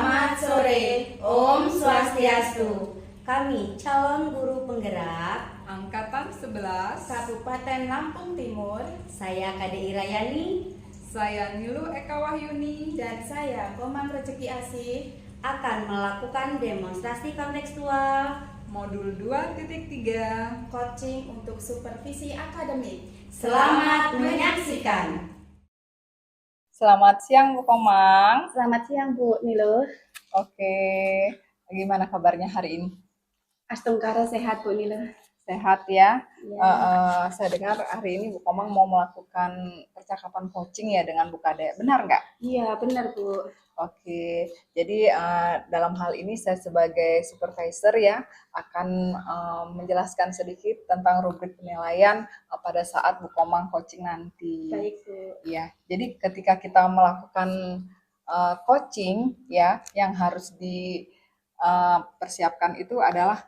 Selamat sore, Om Swastiastu. Kami calon guru penggerak Angkatan 11. Kabupaten Lampung Timur. Saya KDI Rayani Saya Nilu Eka Wahyuni. Dan saya Komang Rezeki Asih akan melakukan demonstrasi kontekstual Modul 2.3. coaching untuk supervisi akademik. Selamat menyaksikan. Selamat siang Bu Komang. Selamat siang Bu Nilu. Oke, gimana kabarnya hari ini? Astungkara sehat Bu Nilu. Sehat ya? Ya. Saya dengar hari ini Bu Komang mau melakukan percakapan coaching ya dengan Bu Kade. Benar nggak? Iya benar Bu. Oke, jadi dalam hal ini saya sebagai supervisor ya akan menjelaskan sedikit tentang rubrik penilaian pada saat Bu Komang coaching nanti. Baik Bu. Ya, jadi ketika kita melakukan coaching ya, yang harus dipersiapkan itu adalah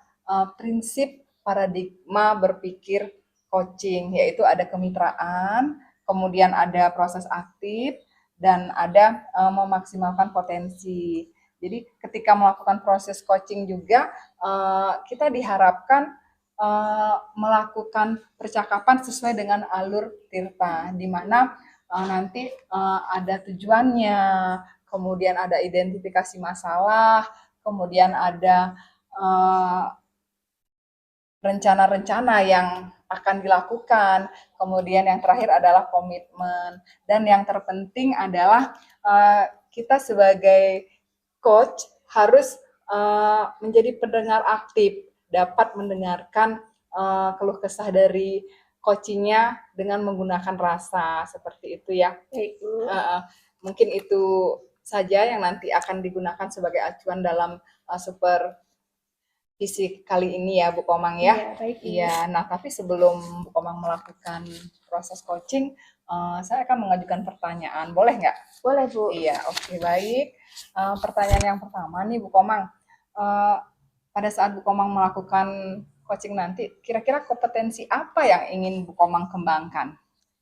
prinsip paradigma berpikir coaching, yaitu ada kemitraan, kemudian ada proses aktif, dan ada memaksimalkan potensi. Jadi ketika melakukan proses coaching juga kita diharapkan melakukan percakapan sesuai dengan alur Tirta, di mana nanti ada tujuannya, kemudian ada identifikasi masalah, kemudian ada rencana-rencana yang akan dilakukan, kemudian yang terakhir adalah komitmen, dan yang terpenting adalah kita sebagai coach harus menjadi pendengar aktif, dapat mendengarkan keluh kesah dari coachingnya dengan menggunakan rasa, seperti itu ya. Baik Bu. Mungkin itu saja yang nanti akan digunakan sebagai acuan dalam supervisi kali ini ya Bu Komang ya. Iya, baik Bu. Iya, nah tapi sebelum Bu Komang melakukan proses coaching, saya akan mengajukan pertanyaan, boleh nggak? Boleh Bu. Iya, oke, baik. Pertanyaan yang pertama nih Bu Komang, pada saat Bu Komang melakukan coaching nanti, kira-kira kompetensi apa yang ingin Bu Komang kembangkan?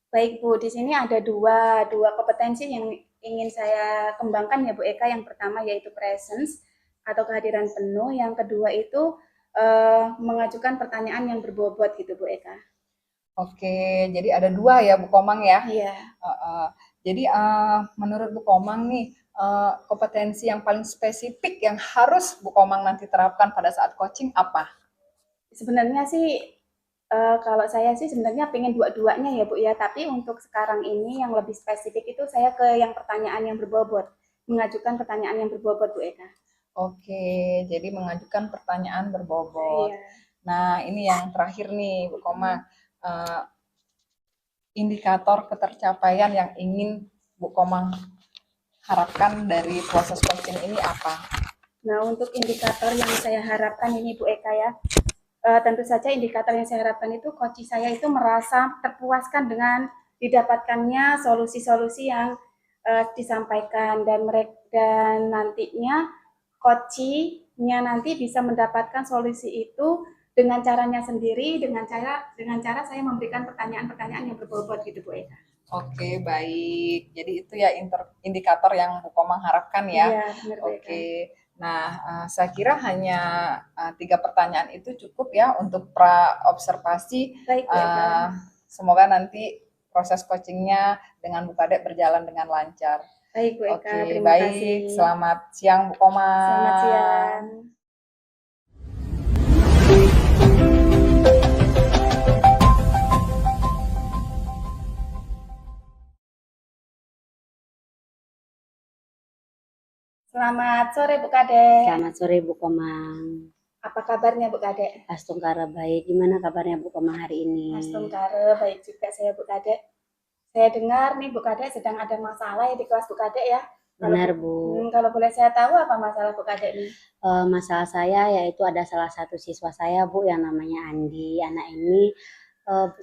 Baik Bu, di sini ada dua kompetensi yang ingin saya kembangkan ya Bu Eka. Yang pertama yaitu presence atau kehadiran penuh. Yang kedua itu mengajukan pertanyaan yang berbobot gitu Bu Eka. Oke, jadi ada dua ya Bu Komang ya. Iya. Jadi menurut Bu Komang nih, kompetensi yang paling spesifik yang harus Bu Komang nanti terapkan pada saat coaching apa? Sebenarnya sih kalau saya sih sebenarnya pengen dua-duanya ya Bu ya, tapi untuk sekarang ini yang lebih spesifik itu saya ke yang pertanyaan yang berbobot, mengajukan pertanyaan yang berbobot Bu Eka. Oke, jadi mengajukan pertanyaan berbobot. Iya. Nah, ini yang terakhir nih Bu Komang, indikator ketercapaian yang ingin Bu Komang harapkan dari proses coaching ini apa? Nah, untuk indikator yang saya harapkan ini Bu Eka ya, tentu saja indikator yang saya harapkan itu coach saya itu merasa terpuaskan dengan didapatkannya solusi-solusi yang disampaikan, dan nantinya coachnya nanti bisa mendapatkan solusi itu dengan caranya sendiri, dengan cara saya memberikan pertanyaan-pertanyaan yang berbobot gitu Bu Eka. Oke, baik. Jadi itu ya indikator yang Bu Komang harapkan ya. Iya, benar Bu Eka. Oke. Nah, saya kira hanya 3 pertanyaan itu cukup ya untuk pra-observasi. Baik Bu Eka. Semoga nanti proses coachingnya dengan Bu Kade berjalan dengan lancar. Baik Bu Eka, Oke, terima baik. kasih. Selamat siang Bu Komang. Selamat siang. Selamat sore Bu Kade. Selamat sore Bu Komang. Apa kabarnya Bu Kade? Astungkara baik. Gimana kabarnya Bu Komang hari ini? Astungkara baik juga saya Bu Kade. Saya dengar nih Bu Kade sedang ada masalah ya di kelas Bu Kade ya. Benar Bu. Kalau boleh saya tahu apa masalah Bu Kade nih? Masalah saya yaitu ada salah satu siswa saya Bu yang namanya Andi. Anak ini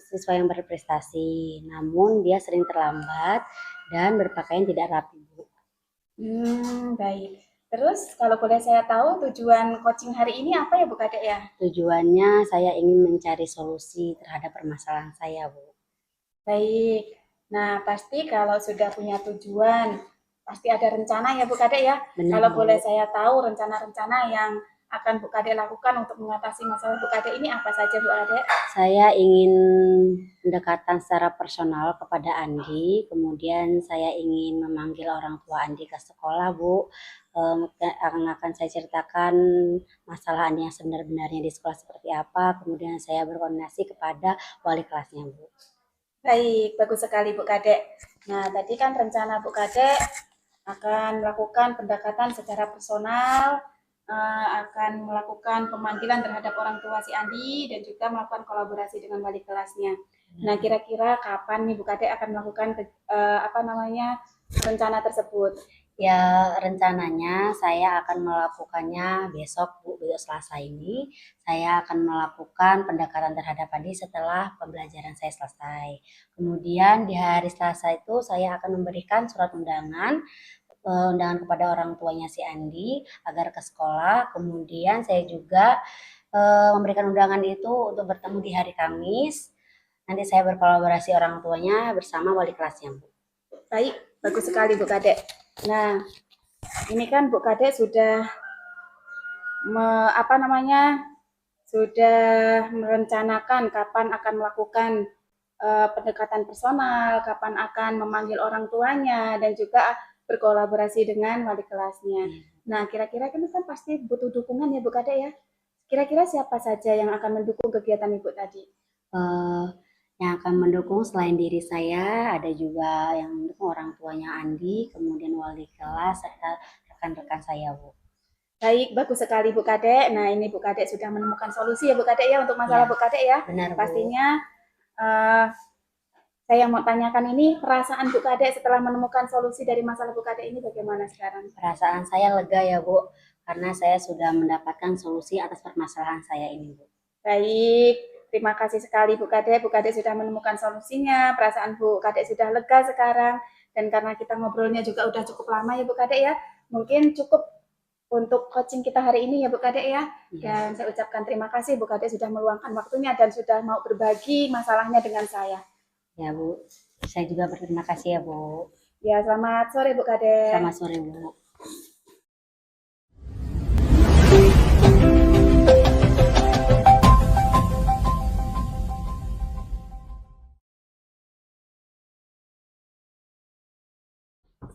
siswa yang berprestasi, namun dia sering terlambat dan berpakaian tidak rapi Bu. Baik. Terus kalau boleh saya tahu tujuan coaching hari ini apa ya Bu Kade ya? Tujuannya saya ingin mencari solusi terhadap permasalahan saya Bu. Baik. Nah pasti kalau sudah punya tujuan pasti ada rencana ya Bu Kade ya. Benar, Kalau Bu. boleh saya tahu rencana-rencana yang akan Bu Kade lakukan untuk mengatasi masalah Bu Kade ini apa saja Bu Kade? Saya ingin pendekatan secara personal kepada Andi, kemudian saya ingin memanggil orang tua Andi ke sekolah, Bu. Akan saya ceritakan masalah Andi yang sebenarnya di sekolah seperti apa, kemudian saya berkoordinasi kepada wali kelasnya, Bu. Baik, bagus sekali Bu Kade. Nah, tadi kan rencana Bu Kade akan melakukan pendekatan secara personal, akan melakukan pemanggilan terhadap orang tua si Andi dan juga melakukan kolaborasi dengan wali kelasnya. Nah, kira-kira kapan nih Bu Kade akan melakukan rencana tersebut? Ya, rencananya saya akan melakukannya besok, Bu, besok Selasa ini. Saya akan melakukan pendekatan terhadap Andi setelah pembelajaran saya selesai. Kemudian di hari Selasa itu saya akan memberikan surat undangan kepada orang tuanya si Andi agar ke sekolah. Kemudian saya juga memberikan undangan itu untuk bertemu di hari Kamis. Nanti saya berkolaborasi orang tuanya bersama wali kelasnya, Bu. Baik, bagus sekali Bu Kade. Nah, ini kan Bu Kade sudah sudah merencanakan kapan akan melakukan pendekatan personal, kapan akan memanggil orang tuanya dan juga berkolaborasi dengan wali kelasnya. Nah, kira-kira kan pasti butuh dukungan ya Bu Kade ya. Kira-kira siapa saja yang akan mendukung kegiatan Ibu tadi? Yang akan mendukung selain diri saya, ada juga yang mendukung orang tuanya Andi, kemudian wali kelas, serta rekan-rekan saya, Bu. Baik, bagus sekali Bu Kade. Nah, ini Bu Kade sudah menemukan solusi ya Bu Kade ya untuk masalah Ya, Bu Kade ya. benar, Bu. Pastinya saya mau tanyakan ini, perasaan Bu Kade setelah menemukan solusi dari masalah Bu Kade ini bagaimana sekarang? Perasaan saya lega ya, Bu, karena saya sudah mendapatkan solusi atas permasalahan saya ini, Bu. Baik, terima kasih sekali Bu Kade. Bu Kade sudah menemukan solusinya, perasaan Bu Kade sudah lega sekarang. Dan karena kita ngobrolnya juga udah cukup lama ya Bu Kade ya, mungkin cukup untuk coaching kita hari ini ya Bu Kade ya. Dan saya ucapkan terima kasih Bu Kade sudah meluangkan waktunya dan sudah mau berbagi masalahnya dengan saya. Ya, Bu. Saya juga berterima kasih ya, Bu. Ya, selamat sore Bu Kade. Selamat sore, Bu.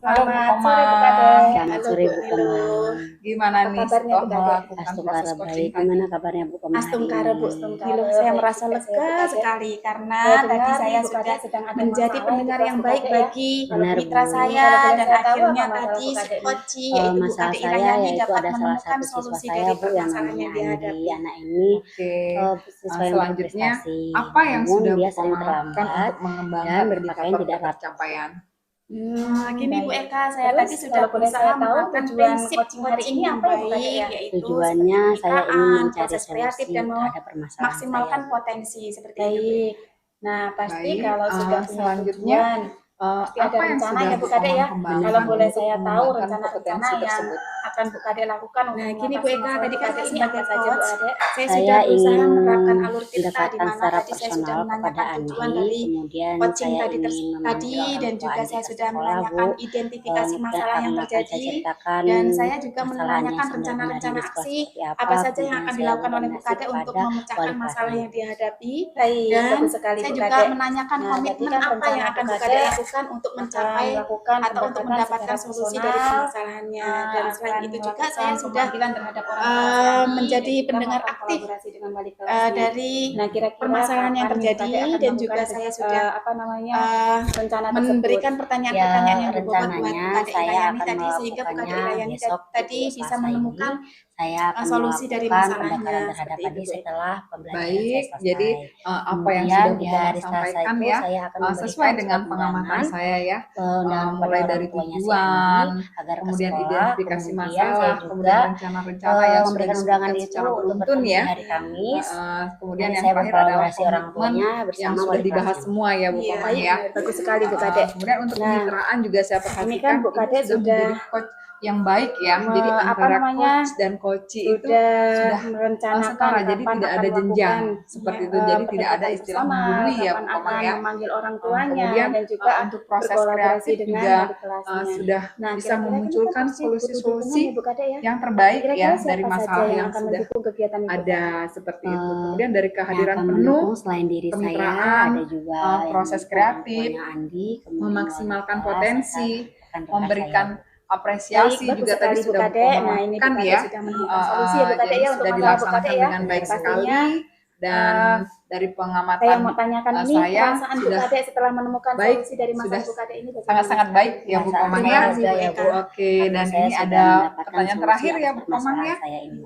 Halo Bu Selamat Komang. sore Bu Kade. Selamat Halo, sore, Bu Bu Nilo. Komang. Gimana Apa nih kabarnya, setelah Bu Kade? melakukan proses Astungkara coaching baik. tadi? Gimana kabarnya Bu Komang hari Astungkara Bu, ini? Astungkara. Saya merasa lega sekali karena tadi saya sudah menjadi pendengar yang baik bagi Benar, mitra Bu. saya dan akhirnya tadi si Koci yaitu Bu Masalah Kade saya Inayani yaitu dapat ada salah menemukan satu siswa solusi saya, dari Bu, yang permasalahan yang namanya Andi. dihadapi. Anak ini Oke. siswa yang Selanjutnya, berprestasi. apa yang Namun sudah dia Bu sering Komang lakukan terlambat untuk mengembangkan dan berpakaian indikator tidak rapi. pencapaian? Gini Bu Baik. Eka, saya Terus, tadi sudah kalau boleh berusaha saya tahu, menerapkan tujuan prinsip coaching hari coaching ini yang apa ya, Bu baik, Kade, ya? yaitu Tujuannya seperti saya ingin kemitraan, mencari proses kreatif solusi dan terhadap permasalahan memaksimalkan saya, Bu. potensi seperti itu. Baik. Nah, pasti Baik, kalau sudah punya selanjutnya, tujuan, pasti ada apa yang rencana sudah ya Bu Bu Kade Komang ya. kembangkan Kalau boleh untuk saya tahu mengembangkan rencana-rencana kompetensi yang tersebut? akan Bu Kade lakukan untuk Nah, gini Bu mengatasi Eka, masalah tadi Bu kan Kade saya ini sebagai apa saja Bu coach, Ade? Saya saya sudah berusaha ingin menerapkan alur tirta di pendekatan mana secara tadi saya sudah personal kepada menanyakan tujuan Andi, dari kemudian coaching saya tadi ingin memanggil orang dan tua juga Andi saya ke sudah sekolah, Bu. menanyakan identifikasi masalah yang Akan saya terjadi ceritakan dan saya juga masalah Andi yang menanyakan sebenarnya rencana-rencana di sekolah aksi seperti apa saja yang kemudian akan saya dilakukan oleh Bu berkoordinasi Kade untuk kepada memecahkan wali masalah kelasnya. yang dihadapi Baik, dan bagus sekali, saya Bu juga Kade. menanyakan Nah, komitmen tadi kan apa yang rencana akan Bu Bu Kade Kade lakukan untuk mencapai melakukan atau untuk pendekatan mendapatkan secara solusi dari personal, permasalahannya dan selain akan itu juga melakukan saya sudah pemanggilan terhadap orang tua si Andi menjadi dan juga pendengar melakukan aktif kolaborasi dengan wali kelasnya. dari Nah, kira-kira permasalahan yang kapan Bu terjadi Kade akan dan melakukan juga saya sudah rencana tersebut? memberikan pertanyaan-pertanyaan Ya, yang berbobot buat Bu rencananya Kade saya Inayani akan tadi sehingga Bu Kade melakukannya Inayani besok tadi di bisa Selasa menemukan ini. Saya akan solusi dari melakukan masalahnya pendekatan terhadap seperti itu Andi Bu Eka. setelah pembelajaran saya Baik, selesai. jadi apa yang Kemudian sudah di Bu Komang hari Selasa sampaikan itu ya, saya akan sesuai memberikan dengan surat pengamatan undangan saya ya, undangan kepada mulai orang dari tuanya si tujuan, Andi agar ke kemudian sekolah, identifikasi kemudian masalah, saya kemudian juga rencana-rencana yang sudah memberikan undangan disebutkan itu secara untuk beruntun bertemu di ya. hari Kamis. Kemudian Nanti yang saya terakhir adalah berkolaborasi orang komitmen tuanya yang bersama sudah wali dibahas kelasnya. semua ya Bu Iya, Komang ya. bagus sekali Bu Kade. Kemudian untuk Nah, kemitraan juga saya ini perhatikan kan Bu Ibu Kade sudah menjadi sudah coach yang baik ya. Jadi antara coach dan coach itu sudah sudah merencanakan setara, jadi kapan tidak akan ada jenjang melakukan, seperti ya, itu. Jadi tidak ada pendekatan istilah bersama, menggurui ya kapan Bu Komang akan ya. memanggil orang tuanya, Kemudian dan juga untuk proses berkolaborasi kreatif dengan juga wali kelasnya. sudah Nah, bisa kira-kira kan memunculkan kita pasti butuh dukungan solusi-solusi ya Bu Kade ya. yang terbaik Kira-kira ya siapa dari saja masalah yang yang akan sudah mendukung kegiatan itu? ada seperti itu. Eh, Kemudian dari yang kehadiran akan penuh, mendukung selain diri saya kemitraan, ada juga proses yang kreatif, orang tuanya Andi, kemudian memaksimalkan wali kelas, potensi, serta rekan-rekan memberikan saya, Bu. apresiasi Baik, bagus juga tadi sekali Bu sudah Bu Kade. Komang Nah, ini Bu lakukan Kade ya. sudah menemukan solusi ya Bu Kade Jadi ya untuk sudah masalah Bu Kade dilaksanakan ya. dengan baik Pastinya sekali dan dari saya pengamatan mau tanyakan ini saya perasaan Bu sudah Kade setelah menemukan baik, solusi dari sudah masalah Bu Kade ini bagaimana? sangat-sangat baik ya Bu Perasaan Komang Terima ya. kasih Bu ya, Eka. Bu. Oke, Karena dan saya ini sudah ada mendapatkan pertanyaan solusi terakhir ya atas Bu Komang permasalahan ya. saya ini.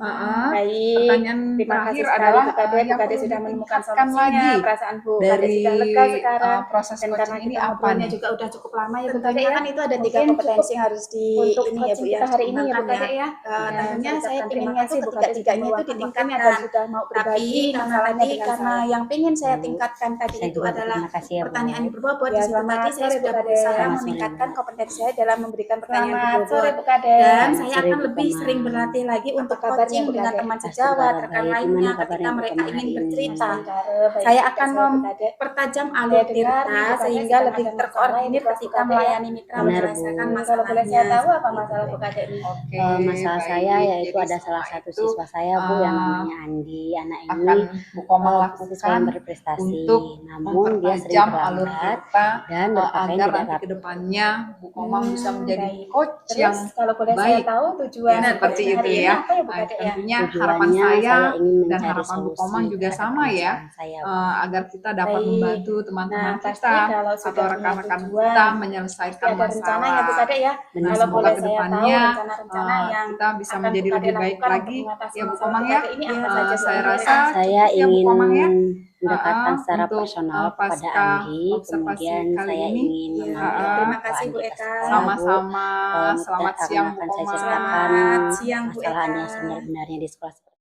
Baik, Pertanyaan terima terakhir kasih sekali adalah Bu Kade. Bu yang Kade perlu sudah menemukan ditingkatkan solusinya. lagi Perasaan Bu Kade dari sudah lega sekarang. proses Dan karena coaching ini kita apa ngobrolnya nih? juga udah cukup lama ya Bu Kade Tentunya ya. kan itu ada 3 Mungkin kompetensi yang harus di untuk ini ya Bu coaching ya, kita hari ini ya Bu dikembangkan Kade ya. Tentunya saya Terima pinginnya kasih tuh Bu Kade sudah ketiga-tiganya itu meluangkan waktunya dan ditingkatkan. sudah mau Tapi berbagi karena masalahnya tadi dengan karena saya. yang pengen saya Bu, tingkatkan tadi saya itu juga adalah berterima kasih ya, Bu. pertanyaan yang berbobot. Ya, Di situ selamat tadi saya sore, Bu sudah Kade. berusaha Selamat sore, meningkatkan Bu. kompetensi saya dalam memberikan pertanyaan Selamat sore berbobot. Bu Kade. Dan Selamat saya sore, akan Bu lebih Komang. sering berlatih lagi Apa untuk kabarnya, coaching Bu dengan Kade? teman Pasti sejawat, kabar rekan baik. lainnya Gimana ketika kabarnya Bu mereka Komang ingin hari ini, bercerita. Mas? Baik, Saya juga akan saya Bu Kade. mempertajam Saya alur dengar cerita nih Bu Kade sehingga sedang lebih ada masalah terkoordinir di kelas Bu ketika Kade ya. melayani mitra Benar, menyelesaikan Bu. Kalau boleh saya masalahnya. tahu apa masalah Bu Kade ini? Oke, Masalah baik. saya yaitu Jadi ada salah semua satu itu siswa saya Bu yang namanya Andi. Anak ini akan Bu Komang siswa lakukan yang berprestasi, untuk namun dia sering mempertajam alur terlambat cerita dan berpakaian agar tidak nanti rapi. ke depannya Bu Komang bisa menjadi Baik. coach Terus yang kalau boleh saya baik. tahu tujuan Ya, seperti coaching itu hari ini ya. apa ya Bu Kade ya? Tentunya harapan Tujuannya saya saya ingin dan mencari harapan Bu solusi Komang juga terhadap sama ya, permasalahan saya, Bu. agar kita dapat Baik. membantu teman-teman Nah, pasti kita kalau atau sudah punya rekan-rekan tujuan, kita pasti menyelesaikan ada rencana ya Bu masalah. Kade ya. Benar, Kalau Semoga boleh ke saya tahu depannya rencana-rencana yang kita bisa akan menjadi Bu Kade lebih baik lakukan lagi untuk mengatasi ya Bu masalah Komang Bu ya. Kade ini apa saja Bu Saya Kade? rasa Saya cukup ya Bu ingin Komang ya. mendekatkan secara Untuk personal kepada pasca Andi, observasi kemudian kali saya ini. ingin Ya, memanggil terima orang tua kasih, Bu Andi ke Eka. sekolah, Bu. Sama-sama. Selamat siang Bu akan saya Komang. ceritakan Selamat siang, Bu masalah Andi Eka. yang sebenarnya di sekolah.